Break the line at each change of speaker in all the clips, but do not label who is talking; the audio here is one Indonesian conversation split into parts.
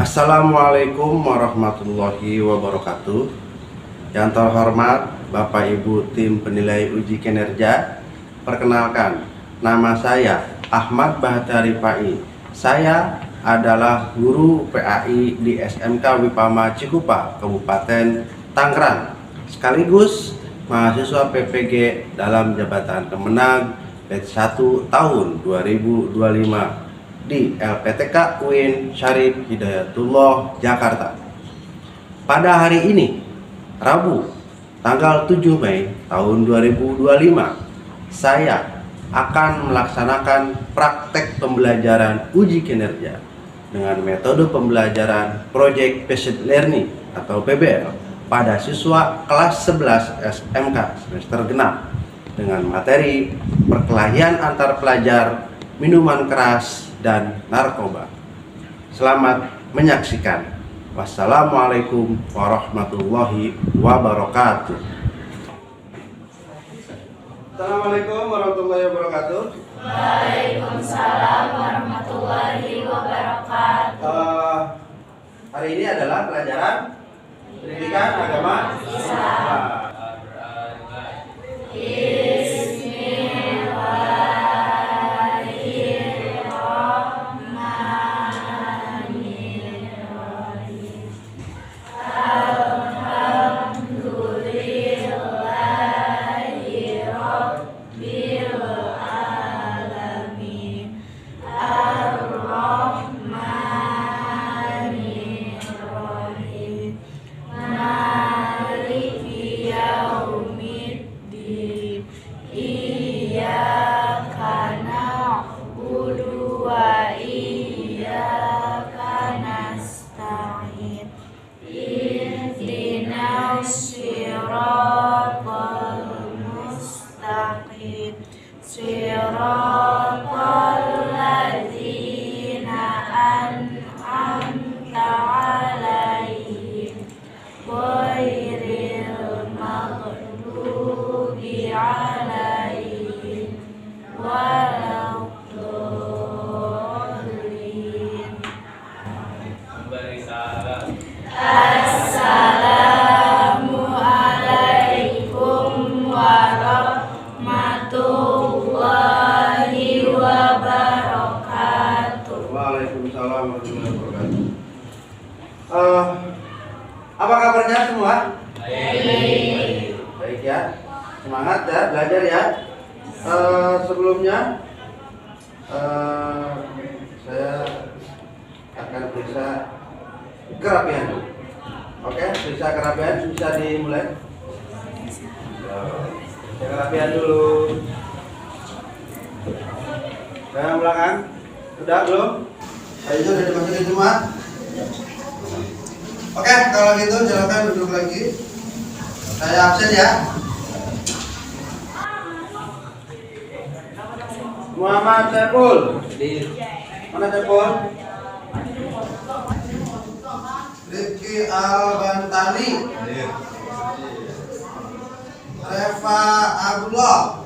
Assalamualaikum warahmatullahi wabarakatuh. Yang terhormat Bapak Ibu tim penilai uji kinerja, perkenalkan, nama saya Ahmad Bahtari Pai. Saya adalah guru PAI di SMK Wipama Cikupa, Kabupaten Tangerang, sekaligus mahasiswa PPG dalam jabatan Kemenag batch 1 tahun 2025 di LPTK UIN Syarif Hidayatullah, Jakarta. Pada hari ini, Rabu, tanggal 7 Mei tahun 2025, saya akan melaksanakan praktek pembelajaran uji kinerja dengan metode pembelajaran Project Based Learning atau PBL pada siswa kelas 11 SMK semester genap dengan materi perkelahian antar pelajar, minuman keras, dan narkoba. Selamat menyaksikan. Wassalamualaikum warahmatullahi wabarakatuh. Assalamualaikum warahmatullahi wabarakatuh.
Waalaikumsalam warahmatullahi wabarakatuh.
Hari ini adalah pelajaran pendidikan agama Islam.
Assalamualaikum warahmatullahi wabarakatuh.
Waalaikumsalam warahmatullahi wabarakatuh. Apa kabarnya semua?
Baik.
Baik ya. Semangat ya, belajar ya. Sebelumnya saya akan periksa kerapian. Oke, periksa kerapian bisa dimulai. Periksa kerapian dulu. Yang belakang sudah belum? Ayo sudah dimasukin semua. Oke, kalau gitu silakan duduk lagi. Saya absen ya. Muhammad Saiful. Mana Saiful? Rifki Al-Bantani. Reva Abdullah.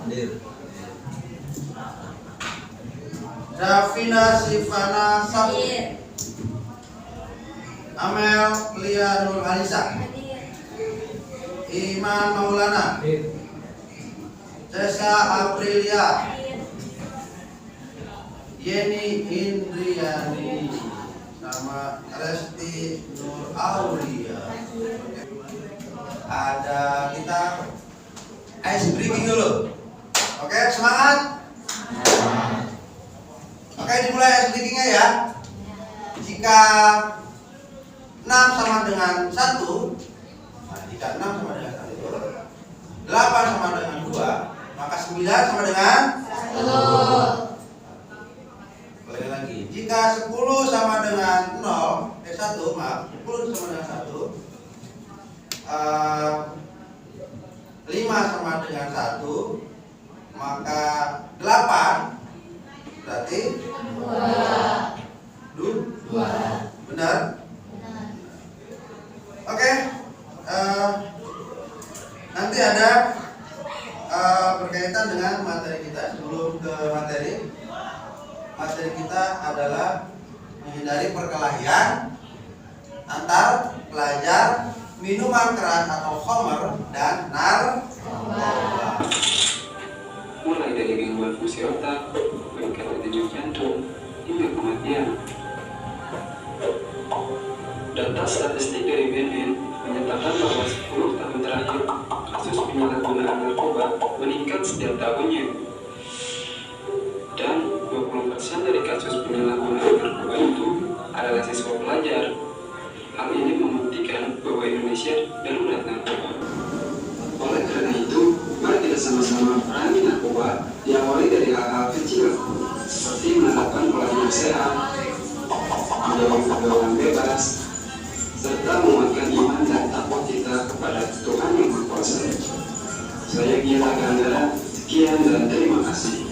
Davina Sifana Sabu. Amel Lia Nur Alisa. Iman Maulana. Cesa Aprilia. Yeni Indriani sama Resti Nur Aulia. Ada kita ice breaking dulu. Oke, semangat. Oke, dimulai ice breakingnya ya. Jika 6 sama dengan 1, nah, jika 6 sama dengan 1, 8 sama dengan 2, maka 9 sama dengan 1. Boleh lagi. Jika 10 sama dengan 1, maaf, 10 sama dengan 1, 5 sama dengan 1, maka 8 berarti 2. Benar? Oke. Nanti ada berkaitan dengan materi kita. Sebelum ke materi kita adalah menghindari perkelahian antar pelajar minuman keras atau khamr dan narkoba.
Mulai dari gangguan fungsi otak, meningkatkan denyut jantung, hingga kematian. Data statistik dari BNN menyatakan bahwa 10 tahun terakhir kasus penyalahgunaan narkoba meningkat setiap tahunnya. Dan 20% dari kasus penyalahgunaan narkoba itu adalah siswa pelajar. Hal ini membuktikan bahwa Indonesia darurat narkoba. Oleh karena itu, mari kita sama-sama perangi narkoba diawali dari hal-hal kecil, seperti menerapkan pola hidup sehat, menjauhi pergaulan bebas, serta menguatkan iman dan takwa kita kepada Tuhan Yang Maha Kuasa. Saya Gila Gandara, sekian dan terima kasih.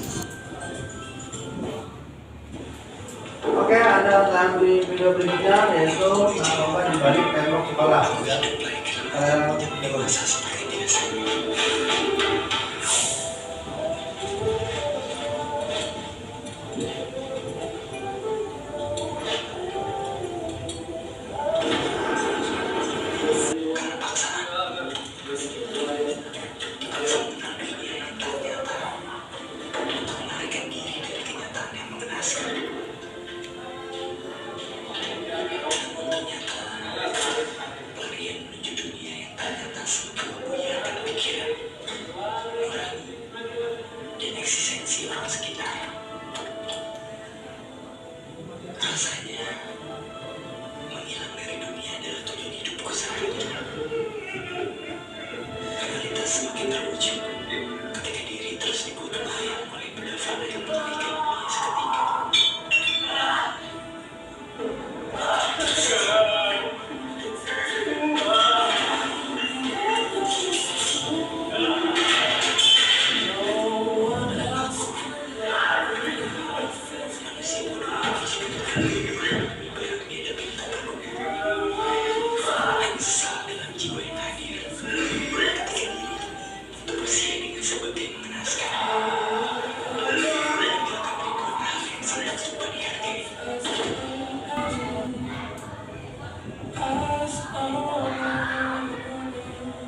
Oke, Anda telah di video berikutnya yaitu narkoba di balik tembok sekolah. Ya.
Rasanya menghilang dari dunia adalah tujuan hidupku selanjutnya. Realitas semakin terwujud ketika diri terus dibuat bahaya oleh benda fana yang mengalihkan dunia seketika.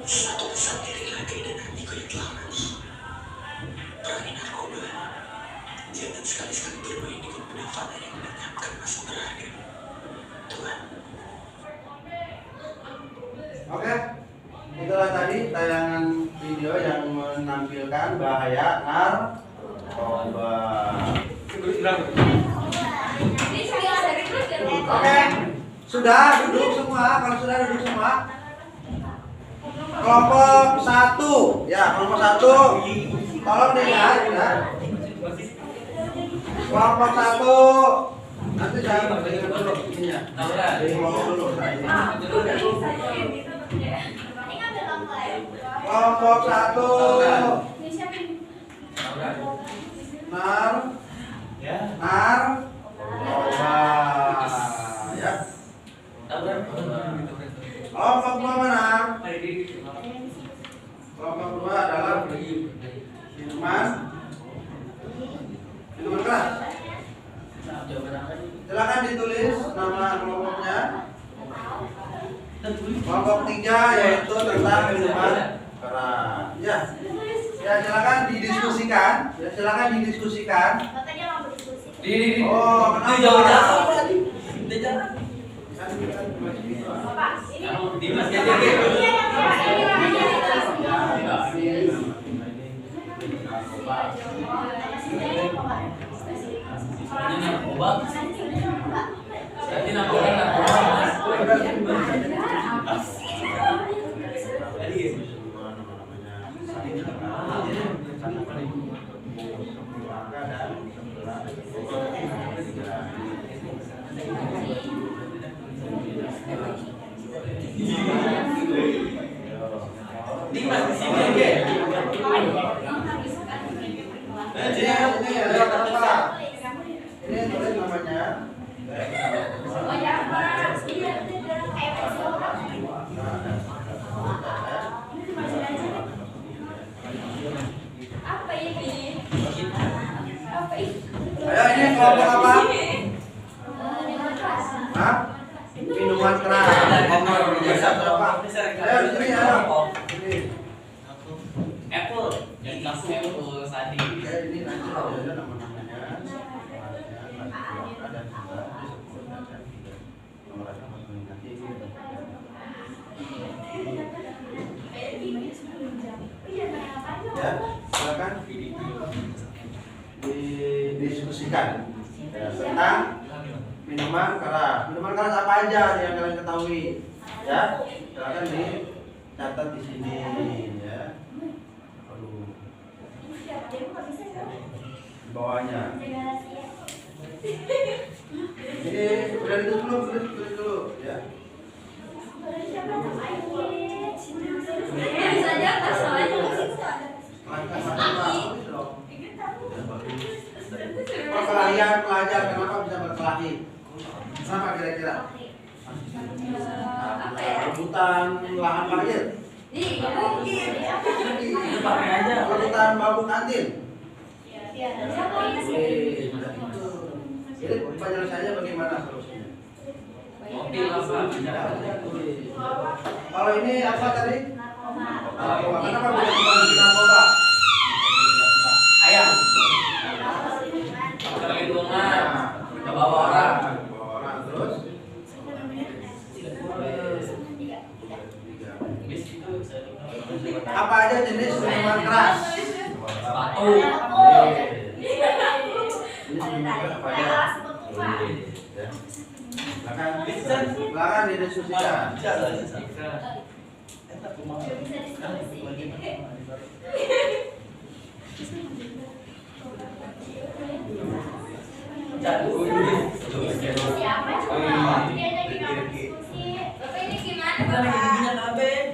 Satu pesan dari raga dan hatiku yang telah mati. Perangi narkoba. Jangan sekali-sekali bermain dengan benda fana yang menyebabkan masa berharga. Tuhan.
Oke, itulah tadi tayangan video yang menampilkan bahaya narkoba. Oke, sudah duduk semua. Kalau sudah duduk semua, kelompok 1, ya kelompok 1, tolong dilihat, ya. Kelompok 1, nanti saya berikan dulu ininya. Jadi ngomong dulu. Kelompok 1, narkoba, ya. Kelompok 2 mana? Kelompok 2 adalah minuman keras. Silakan ditulis nama kelompoknya. Kelompok 3 yaitu tentang minuman keras. Ya. Ya, silakan didiskusikan. Ya, silakan didiskusikan. Oh, kenapa? Ini adalah apa? Ini tulis namanya.
Apa ini? Apa ini?
Ayo, ini kelompok apa? Hah? minuman keras. Biasa berapa? Ayo sini ayo.
Apple, yang langsung Apple tadi.
Ini nanti ada nama-namanya. Ada juga nomor nanti ya, silakan didiskusikan tentang minuman keras. Minuman keras apa aja yang kalian ketahui? Ya, silakan dicatat di sini ya. Di bawahnya. Ini udah ditutup dulu ya. Kalau kalian pelajar kenapa bisa berkelahi? Kenapa kira-kira? Rebutan lahan parkir. Rebutan bangku kantin. Jadi penyelesaiannya bagaimana solusinya?
Mobil apa?
Kalau ini apa tadi? Narkoba. Kenapa bisa bikin narkoba?
Ayam. Perlindungan. Bawa orang.
Terus? Apa aja jenis minuman keras?
Batu.
Silakan didiskusikan.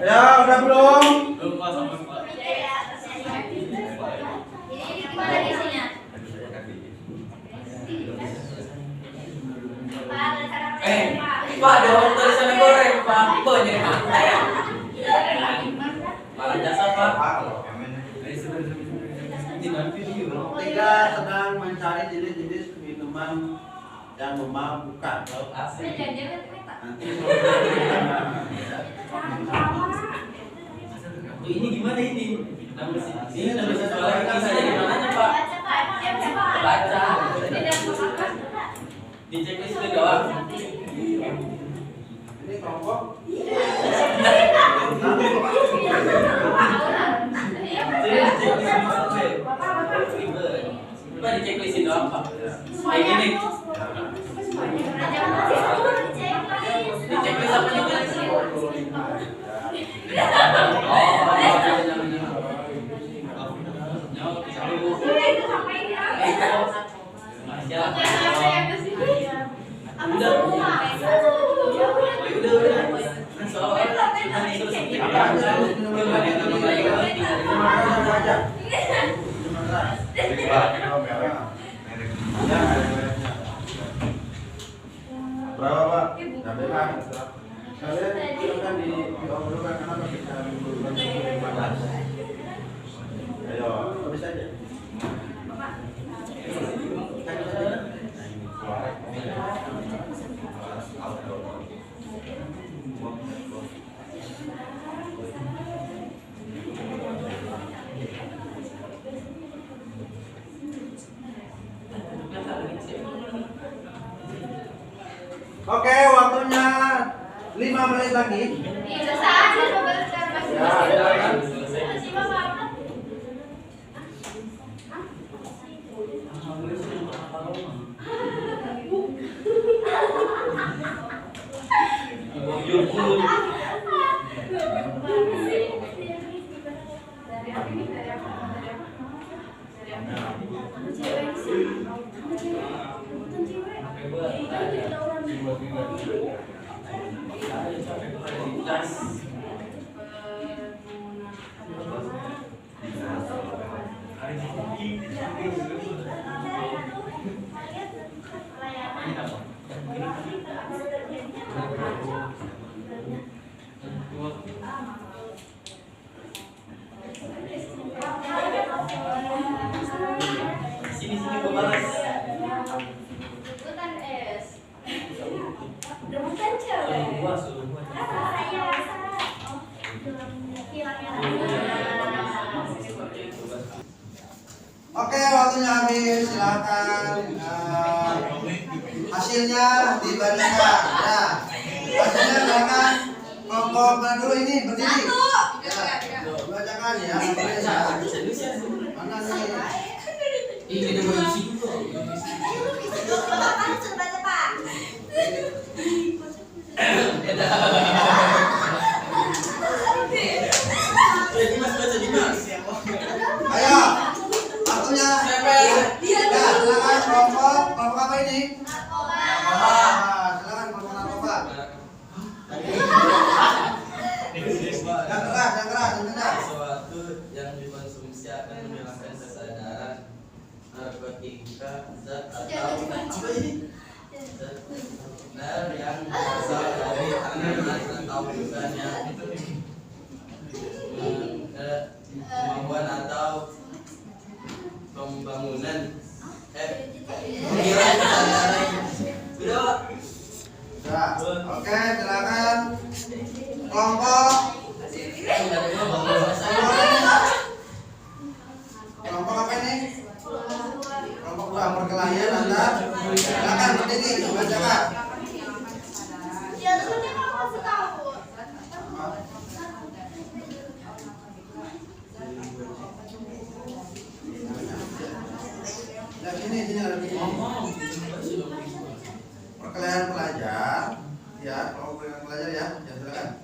Ya, udah belum?
Pak, ada orang tulisannya goreng, Pak. Banyak santai ya. Malah jasa, Pak.
Tiga sedang mencari jenis-jenis minuman yang memabukkan. Nanti
Ini gimana ini? Nama siswa lagi kisahnya di mananya, Pak? Baca. Di checklist itu doang.
ini kelompok.
Pak, di checklistin doang, Pak. Kayak gini. Di checklist apa nih?
Berapa Pak? Nah, kalian silakan diobrolkan kenapa bisa menggunakan 15. Ayo, habis aja. Oke, waktunya 5 menit lagi. Ya, silakan.
Sini gue balas. Semua seluruh.
Oke, waktunya habis. Silakan hasilnya dibacakan. Ya, hasilnya silakan. Kelompok mana dulu ini berdiri? Ya, bacakan ya. Mana nih?
Ini kita mau isi dulu.
Ayo, waktunya. Ya, silakan kelompok apa ini? Silakan kelompok narkoba. Yang keras.
Sesuatu yang dikonsumsi akan menghilangkan kesadaran, narkotika, zat atau apa ini? Zat yang berasal dari tanaman atau bukannya kemampuan atau pembangunan pengiraan kesadaran. Sudah.
Ya, oke, silakan kelompok. Kelompok apa ini? Kelompok perkelahian antar. Silakan berdiri, bacakan. Nah, sini ada perkelahian pelajar. Ya, kalau perkelahian pelajar ya, silakan.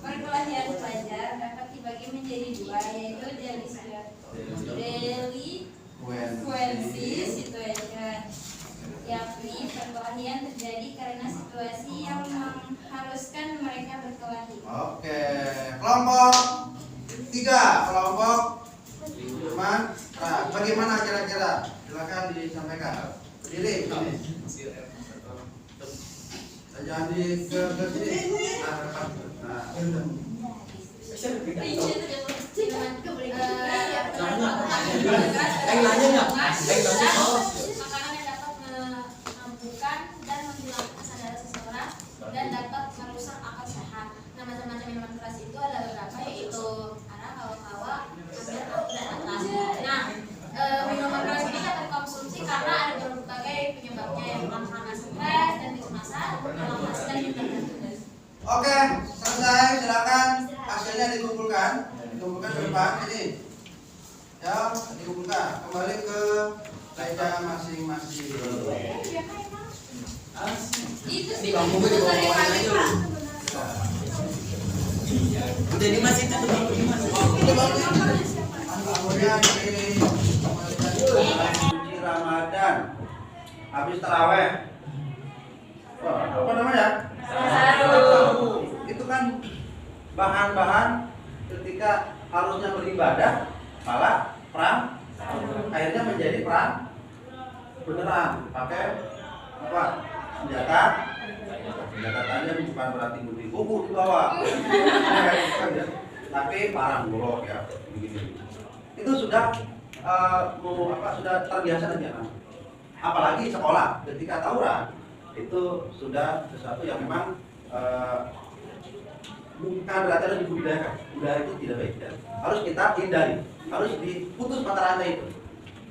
Perkelahian pelajar dapat dibagi menjadi dua, yaitu delinkuensi situation, yakni perkelahian terjadi karena situasi yang mengharuskan mereka berkelahi.
Oke, kelompok 3, kelompok teman. Nah, bagaimana kira-kira? Silakan disampaikan. Berdiri sini. Jangan di ke sini. Nah,
Makanan yang dapat menumbuhkan dan menghilangkan kesadaran seseorang dan dapat merusak akal sehat. Nah, macam-macam minuman keras itu ada beberapa, yaitu arak, kawa-kawa, bir, dan atas. Nah, minuman keras ini dapat dikonsumsi karena ada berbagai penyebabnya, yang pertama karena stres dan kecemasan, relaksasi dan hipertensi.
oke, selesai. Silakan hasilnya dikumpulkan ke depan ini. Ya, dikumpulkan. Kembali ke meja masing-masing.
Itu sih.
Udah di mas itu tuh di mas.
Kemudian di suci Ramadan, habis taraweh. Wah, apa namanya? Itu kan bahan-bahan ketika harusnya beribadah malah perang, akhirnya menjadi perang beneran pakai apa? Senjata tajam, bukan berarti buku di bawah. Tapi parang golok ya, begini. Itu sudah sudah terbiasa aja. Apalagi sekolah ketika tawuran itu sudah sesuatu yang memang bukan berarti harus dibudayakan. Budaya itu tidak baik, ya. Harus kita hindari, harus diputus mata rantai itu.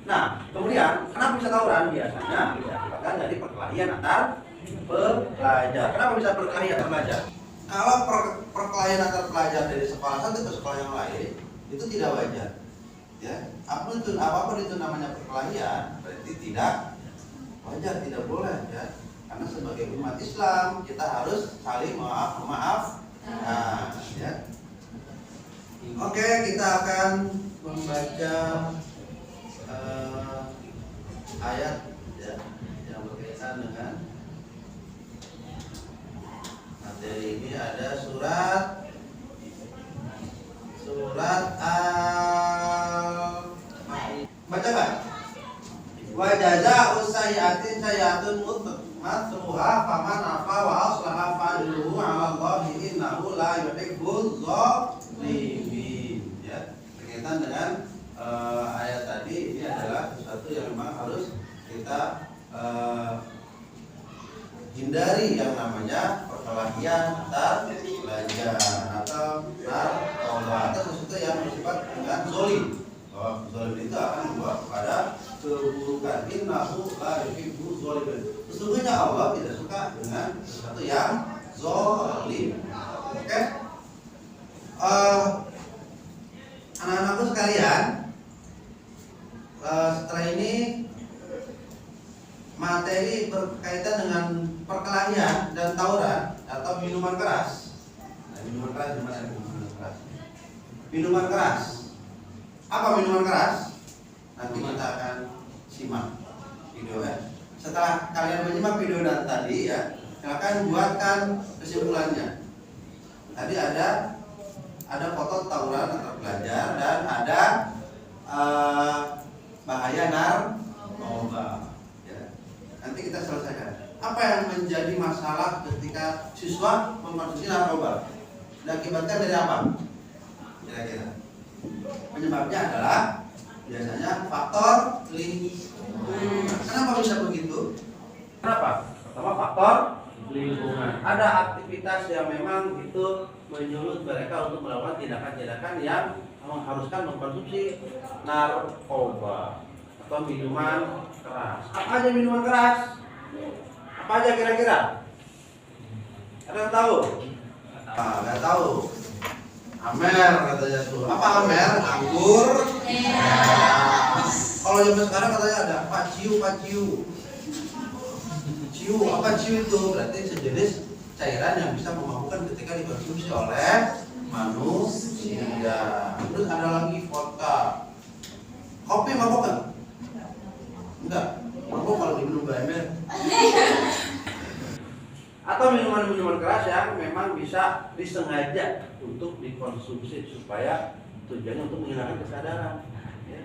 Nah, kemudian kenapa bisa tawuran? Biasanya disebabkan dari perkelahian antar pelajar. Kenapa bisa perkelahian antar pelajar? Kalau perkelahian antar pelajar dari sekolah satu ke sekolah yang lain itu tidak wajar. Ya, apapun itu namanya perkelahian berarti tidak wajar, tidak boleh ya. Karena sebagai umat Islam kita harus saling maaf. Nah, ya. Oke, kita akan membaca ayat ya, yang berkaitan dengan materi ini. Ada surat baca kan? Wa jazaa'u sayyi'atin sayyi'atun matruha faman afa wa aslaha fa'ajruhu 'ala Allahi innahu la yuhibbuz zalimin. Ya, berkaitan dengan ayat tadi, ini adalah sesuatu yang memang harus kita hindari yang namanya perkelahian antar pelajar atau narkoba atau sesuatu yang bersifat dengan zolim. Bahwa zolim itu akan membawa kepada keburukan. Innahu la yuhibbu zolimin. Sesungguhnya Allah tidak suka dengan sesuatu yang zolim. Oke? Anak-anakku sekalian, setelah ini materi berkaitan dengan perkelahian dan tawuran atau minuman keras. Nah, minuman keras di mana minuman keras? Minuman keras. Apa minuman keras? Nanti kita akan simak video ya. Setelah kalian menyimak video dan tadi ya, silakan buatkan kesimpulannya. Tadi ada foto tawuran antar pelajar dan ada bahaya narkoba. Ya. Nanti kita selesaikan. Apa yang menjadi masalah ketika siswa mengkonsumsi narkoba? Diakibatkan dari apa? Kira-kira. Penyebabnya adalah biasanya faktor lingkungan. Kenapa bisa begitu? Kenapa? Pertama faktor lingkungan. Ada aktivitas yang memang itu menyulut mereka untuk melakukan tindakan-tindakan yang mengharuskan mengkonsumsi narkoba atau minuman keras. Apa aja minuman keras? Apa aja kira-kira? Ada yang tahu? Nggak tahu. Amer katanya tuh. Apa amer? Anggur. Kalau zaman sekarang katanya ada paciu. Ciu, apa ciu itu? Berarti sejenis cairan yang bisa memabukkan ketika dikonsumsi oleh manusia. Terus ada lagi vodka. Kopi mabuk kan? Enggak. Mabuk kalau diminum ember. Atau minuman-minuman keras yang memang bisa disengaja untuk dikonsumsi supaya tujuannya untuk menghilangkan kesadaran. Ya.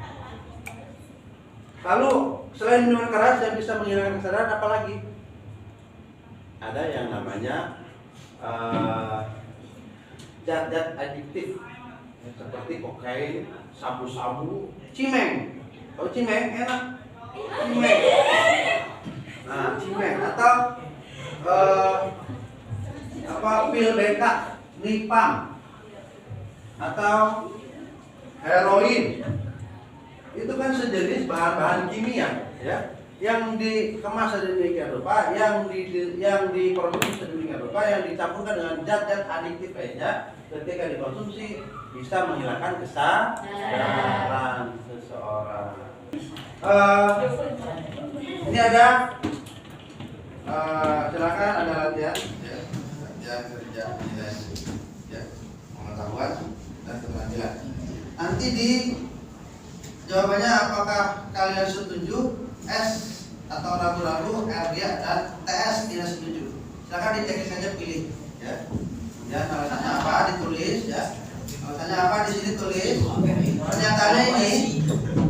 Lalu selain minuman keras yang bisa menghilangkan kesadaran, apa lagi? Ada yang namanya zat-zat adiktif ya, seperti kokain, sabu-sabu, cimeng. Tahu cimeng? Enak. Cimeng. Nah, cimeng atau pil beta, nipam, atau heroin. Itu kan sejenis bahan-bahan kimia, ya, yang dikemas sedemikian rupa, yang diproduksi sedemikian rupa, yang dicampurkan dengan zat-zat adiktif lainnya, ketika dikonsumsi bisa menghilangkan kesadaran seseorang. Ini ada. Silakan ada latihan kerja nilai ya, pengetahuan dan keterampilan. Nanti di jawabannya apakah kalian setuju S atau ragu-ragu, R ya, dan TS tidak setuju. Silakan dicek saja, pilih ya. Kemudian alasannya apa ditulis ya. Alasannya apa di sini tulis. Pernyataannya ini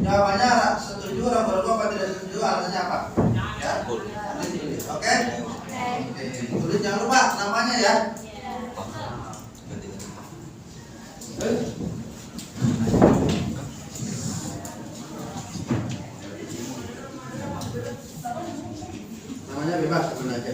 jawabannya setuju, ragu-ragu apa tidak setuju, alasannya apa? Ya. Oke? Tulis jangan lupa namanya ya. Namanya bebas mana aja.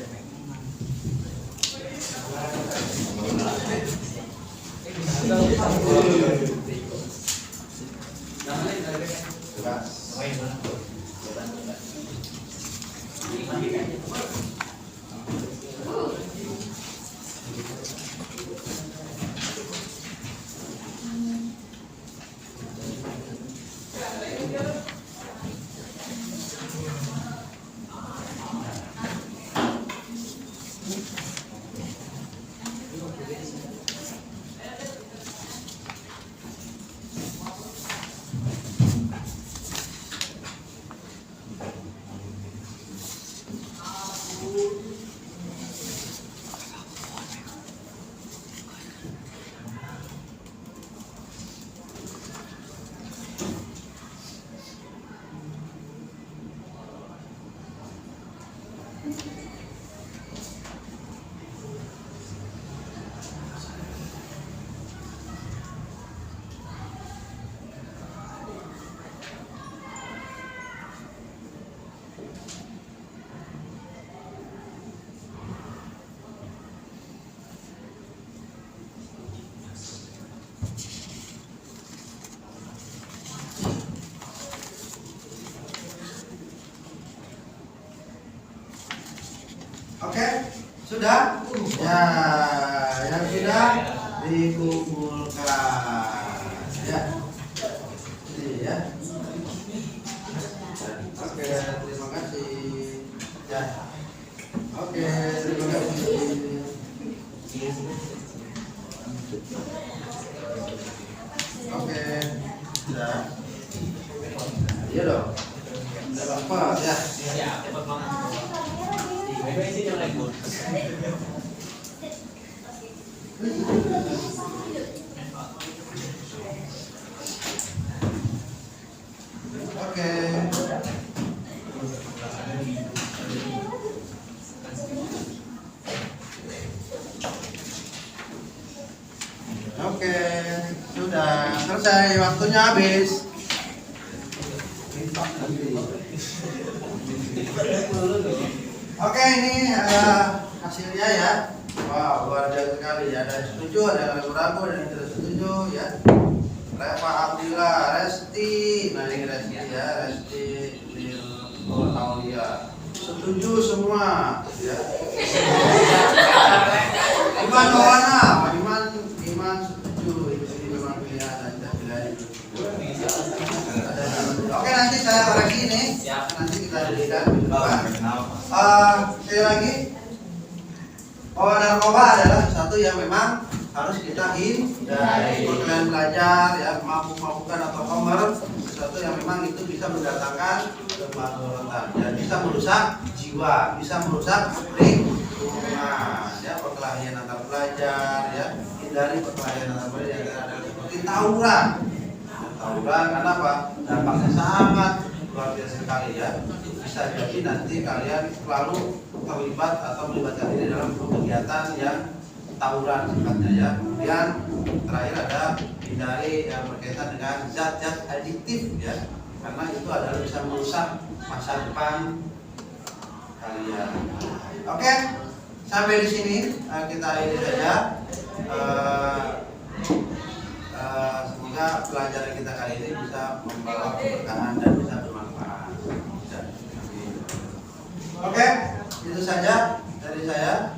Oke, sudah? Ya, yang sudah dikumpulkan. Ya, ini ya. Oke, terima kasih. Ya, oke, terima kasih. Oke, sudah. Iya dong. Udah apa ya?
Ya, cepat banget. Ini sih yang lembut.
Oke. Oke, sudah selesai, waktunya habis. Oke, ini hasilnya ya. Wow, luar biasa sekali. Ada yang setuju, ada yang ragu-ragu, ada yang tidak setuju ya. Reva Abdillah, Resti, nah ini Resti ya, Resti Aulia. Setuju semua ya. Iman Maulana, Iman setuju. Ini memang pilihan dan tidak pilihan. Oke, nanti saya koreksi ini. Nanti kita jadikan sekali lagi, bahwa narkoba adalah sesuatu yang memang harus kita hindari. Kalian belajar ya, mabuk-mabukan atau homer, sesuatu yang memang itu bisa mendatangkan kemadaratan dan bisa merusak jiwa, bisa merusak lingkungan. Ya, perkelahian antar pelajar ya, hindari perkelahian antar pelajar yang ada seperti tawuran. Tawuran karena apa? Dampaknya sangat luar biasa sekali ya. Bisa jadi nanti kalian selalu terlibat atau melibatkan diri dalam kegiatan yang tawuran sifatnya ya. Kemudian terakhir ada hindari yang berkaitan dengan zat-zat adiktif ya, karena itu adalah bisa merusak masa depan kalian. Oke, sampai di sini kita akhiri saja. Semoga pelajaran kita kali ini bisa membawa keberkahan dan bisa bermanfaat. Oke, itu saja dari saya.